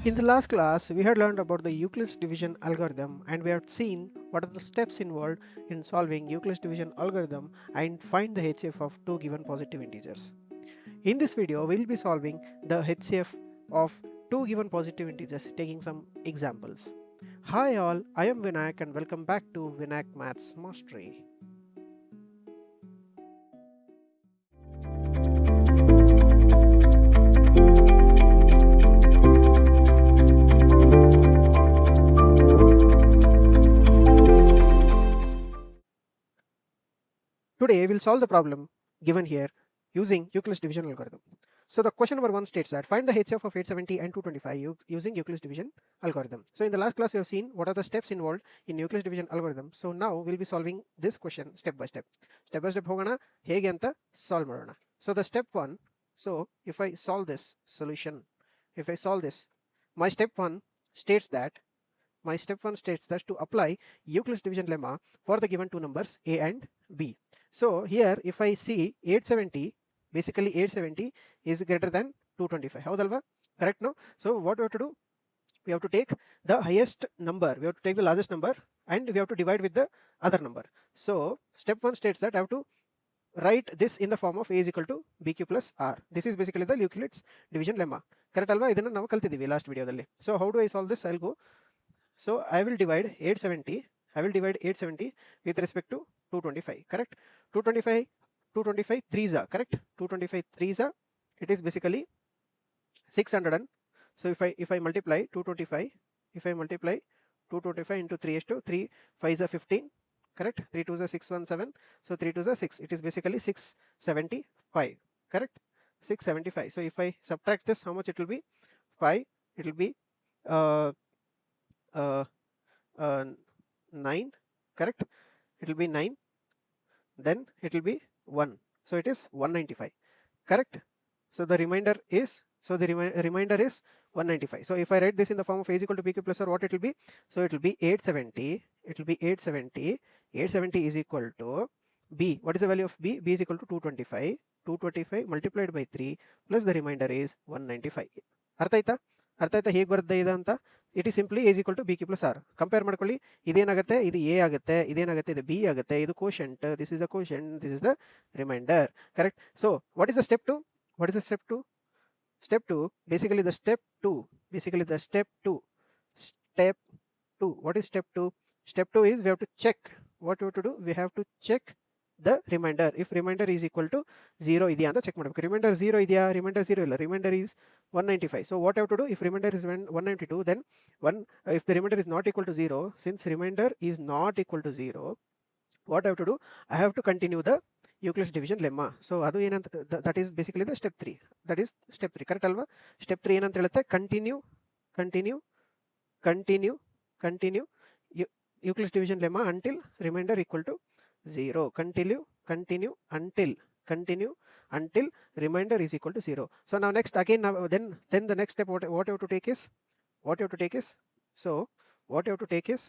In the last class, we had learned about the Euclid's division algorithm and we have seen what are the steps involved in solving Euclid's division algorithm and find the HCF of two given positive integers. In this video, we will be solving the HCF of two given positive integers, taking some examples. Hi all, I am Vinayak and welcome back to Vinayak Maths Mastery. Today, we will solve the problem given here using Euclid's division algorithm. So the question number 1 states that find the HCF of 870 and 225 using Euclid's division algorithm. So in the last class we have seen what are the steps involved in Euclid's division algorithm. So now we'll be solving this question step by step. Step by step hogana hege anta solve madona. So the step 1, so if I solve this solution, if I solve this, my step 1 states that to apply Euclid's division lemma for the given two numbers A and B. So here if I see 870, basically 870 is greater than 225. Howdalva? Correct, no? So what we have to do? We have to take the highest number, we have to take the largest number and we have to divide with the other number. So step 1 states that I have to write this in the form of A is equal to BQ plus R. This is basically the Euclid's division lemma. Correct alva? Idanna ನಾವು ಕಲ್ತಿದ್ದೀವಿ last video dalli. So how do I solve this? I'll go. So I will divide 870 with respect to 225, correct? 225 3s are correct. 225 3s are, it is basically 600. And so if I multiply 225, into 3 is to 3 5s are 15, correct? 3 2s are 617, so 3 2s are 6, it is basically 675, correct? 675. So if I subtract this, how much it will be? 5, it will be 9, correct? It will be 9, then it will be 1, so it is 195, correct? So the remainder is 195. So if I write this in the form of A is equal to BQ plus R, what it will be? So it will be 870, 870 is equal to B. What is the value of B? B is equal to 225 multiplied by 3 plus the remainder is 195. ಅರ್ಥ ಆಯ್ತಾ ಹೇಗೆ ಬರುತ್ತೆ ಇದು ಅಂತ? It is simply A is equal to BQ plus R. Compare ಮಾಡ್ಕೊಳ್ಳಿ, ಇದೇನಾಗುತ್ತೆ, ಇದು A ಆಗುತ್ತೆ, ಇದೇನಾಗುತ್ತೆ, ಇದು B ಆಗುತ್ತೆ, ಇದು quotient, this is the quotient, this is the remainder, correct? So what is the step 2? Step 2, basically the step 2, what is step 2? Step 2 is we have to check, what we have to do? We have to check the remainder. If remainder is equal to 0 idya anta check madಬೇಕು. Remainder 0 idya? Remainder 0 illa, remainder is 195. So what I have to do? If remainder is 192, then if the remainder is not equal to 0, since remainder is not equal to 0, what I have to do? I have to continue the Euclid's division lemma. So adu enanta, that is basically the step 3. That is step 3, correct alva? Step 3 enanta heಳುತ್ತೆ, continue Euclid's division lemma until remainder equal to 0. Continue until remainder is equal to 0. So now next again, then the next step, what you have to take is, so what you have to take is,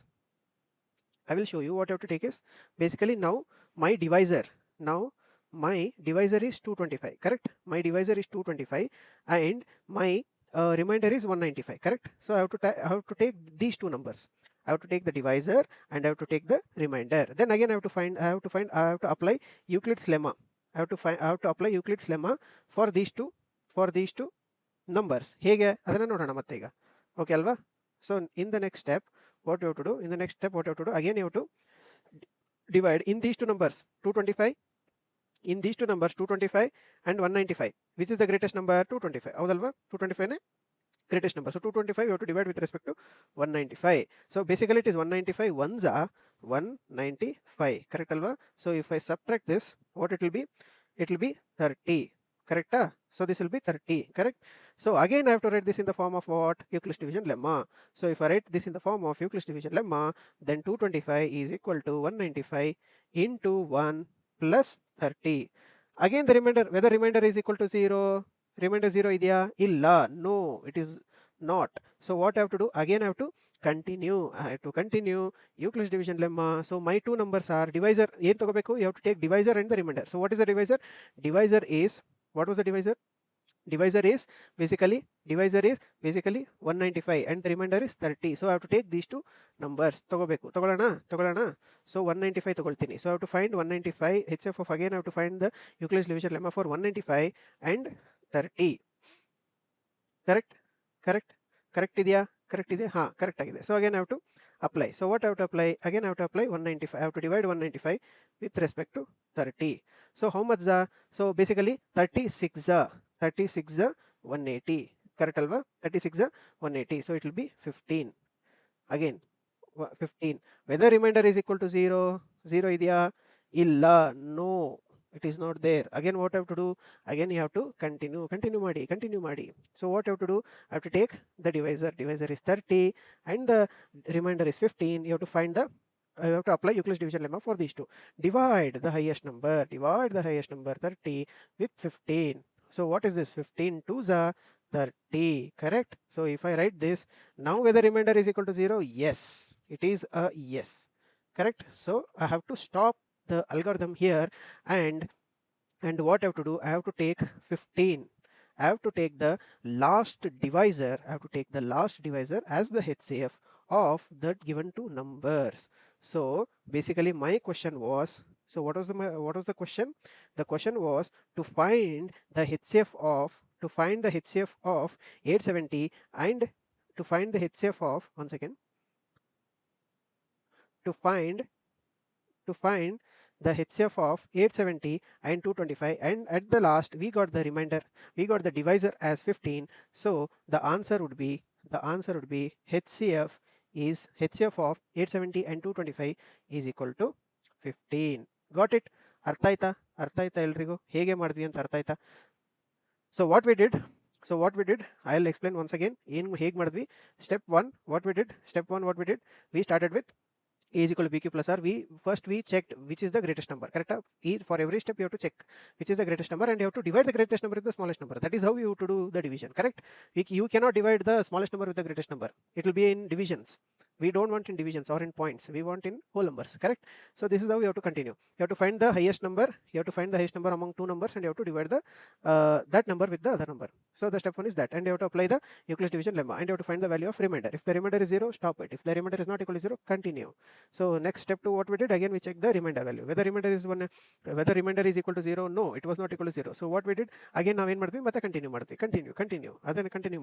I will show you what you have to take is, basically now my divisor is 225, correct? My divisor is 225 and my remainder is 195, correct? So I have to take these two numbers. I have to take the divisor and I have to take the remainder. Then again I have to apply Euclid's lemma. I have to apply Euclid's lemma for these two numbers. Hege adanna nodona matte iga. Okay alva? So in the next step what you have to do? Again you have to divide in these two numbers 225 and 195. Which is the greatest number? 225. Avudalva? 225 ne greatest number. So 225 you have to divide with respect to 195. So basically it is 195 ones are 195, correct alva? So if I subtract this, what it will be? It will be 30, correct? So this will be 30, correct? So again I have to write this in the form of what? Euclid's division lemma. So if I write this in the form of Euclid's division lemma, then 225 is equal to 195 into 1 plus 30. Again the remainder, whether remainder is equal to 0, remainder 0 idya? Illa, no, it is not. So what I have to do? Again I have to continue Euclid's division lemma. So my two numbers are divisor, ಏನು ತಗೋಬೇಕು? You have to take divisor and the remainder. So what is the divisor? Divisor is, what was the divisor? divisor is basically 195 and the remainder is 30. So I have to take these two numbers. ತಗೊಳ್ಳೋಣ. So 195 ತಗೊಳ್ತೀನಿ. So I have to find 195 HCF of, again I have to find the Euclid's division lemma for 195 and 30. Correct ಇದೆಯಾ? ಹಾ, correct ಆಗಿದೆ. So again I have to apply. So what I have to apply? Again I have to apply 195. I have to divide 195 with respect to 30. So how much the? So basically 36 180. Correct alva? 36 180. So it will be 15. Again 15. Whether remainder is equal to 0 ಇದೆಯಾ? ಇಲ್ಲ. No, it is not there. Again what I have to do? Again you have to continue ಮಾಡಿ. So what I have to do? I have to take the divisor is 30 and the remainder is 15. You have to find the you have to apply Euclid's division lemma for these two. Divide the highest number 30 with 15. So what is this? 15 2s are 30. Correct? So if I write this now, whether remainder is equal to 0, yes, it is a yes. Correct? So I have to stop the algorithm here, and what I have to do? I have to take 15. I have to take the last divisor. As the HCF of the given two numbers. So basically my question was, so what was the question? The question was to find the HCF of 870 and to find the HCF of, one second, to find the HCF of 870 and 225, and at the last we got the remainder, we got the divisor as 15. So the answer would be HCF of 870 and 225 is equal to 15. Got it? ಅರ್ಥ ಆಯ್ತಾ ಎಲ್ರಿಗೂ? ಹೇಗೆ ಮಾಡಿದ್ವಿ ಅಂತ ಅರ್ಥ ಆಯ್ತಾ? So what we did, I'll explain once again. ಹೇಗೆ ಮಾಡಿದ್ವಿ? Step 1, what we did, we started with A is equal to BQ plus R. We checked which is the greatest number. Correct? For every step you have to check which is the greatest number, and you have to divide the greatest number with the smallest number. That is how you have to do the division. Correct? You cannot divide the smallest number with the greatest number. It will be in divisions. We don't want in divisions or in points. We want in whole numbers. Correct? So this is how you have to continue. You have to find the highest number. You have to find the highest number among two numbers, and you have to divide the that number with the other number. So the step 1 is that, and you have to apply the Euclid's division lemma, and you have to find the value of remainder. If the remainder is 0, stop it. If the remainder is not equal to 0, continue. So next step 2, what we did, again we check the remainder value. Whether remainder is equal to 0, no, it was not equal to 0. So what we did, again ನಾವು ಏನು ಮಾಡಿದ್ವಿ, ಮತ್ತೆ continue ಅದನ್ನು continue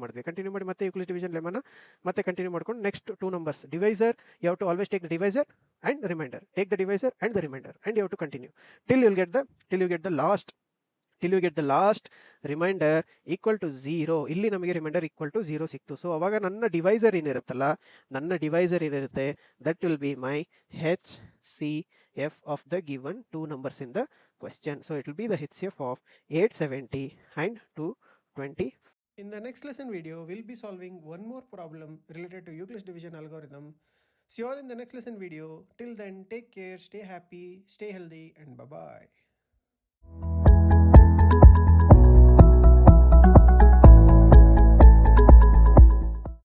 ಮಾಡಿ ಮತ್ತೆ Euclid's division lemma ನ ಮತ್ತೆ continue ಮಾಡ್ಕೊಂಡು next two numbers divisor, you have to always take the divisor and the remainder. Take the divisor and the remainder, and you have to continue till you get the last remainder equal to 0. ಇಲ್ಲಿ ನಮಗೆ remainder equal to 0 ಸಿಕ್ತು. So ಅವಾಗ ನನ್ನ divisor ಏನಿರುತ್ತೆ, that will be my HCF of the given two numbers in the question. So it will be the HCF of 870 and 220. In the next lesson video, we'll be solving one more problem related to Euclid's division algorithm. See you all in the next lesson video. Till then, take care, stay happy, stay healthy, and bye-bye.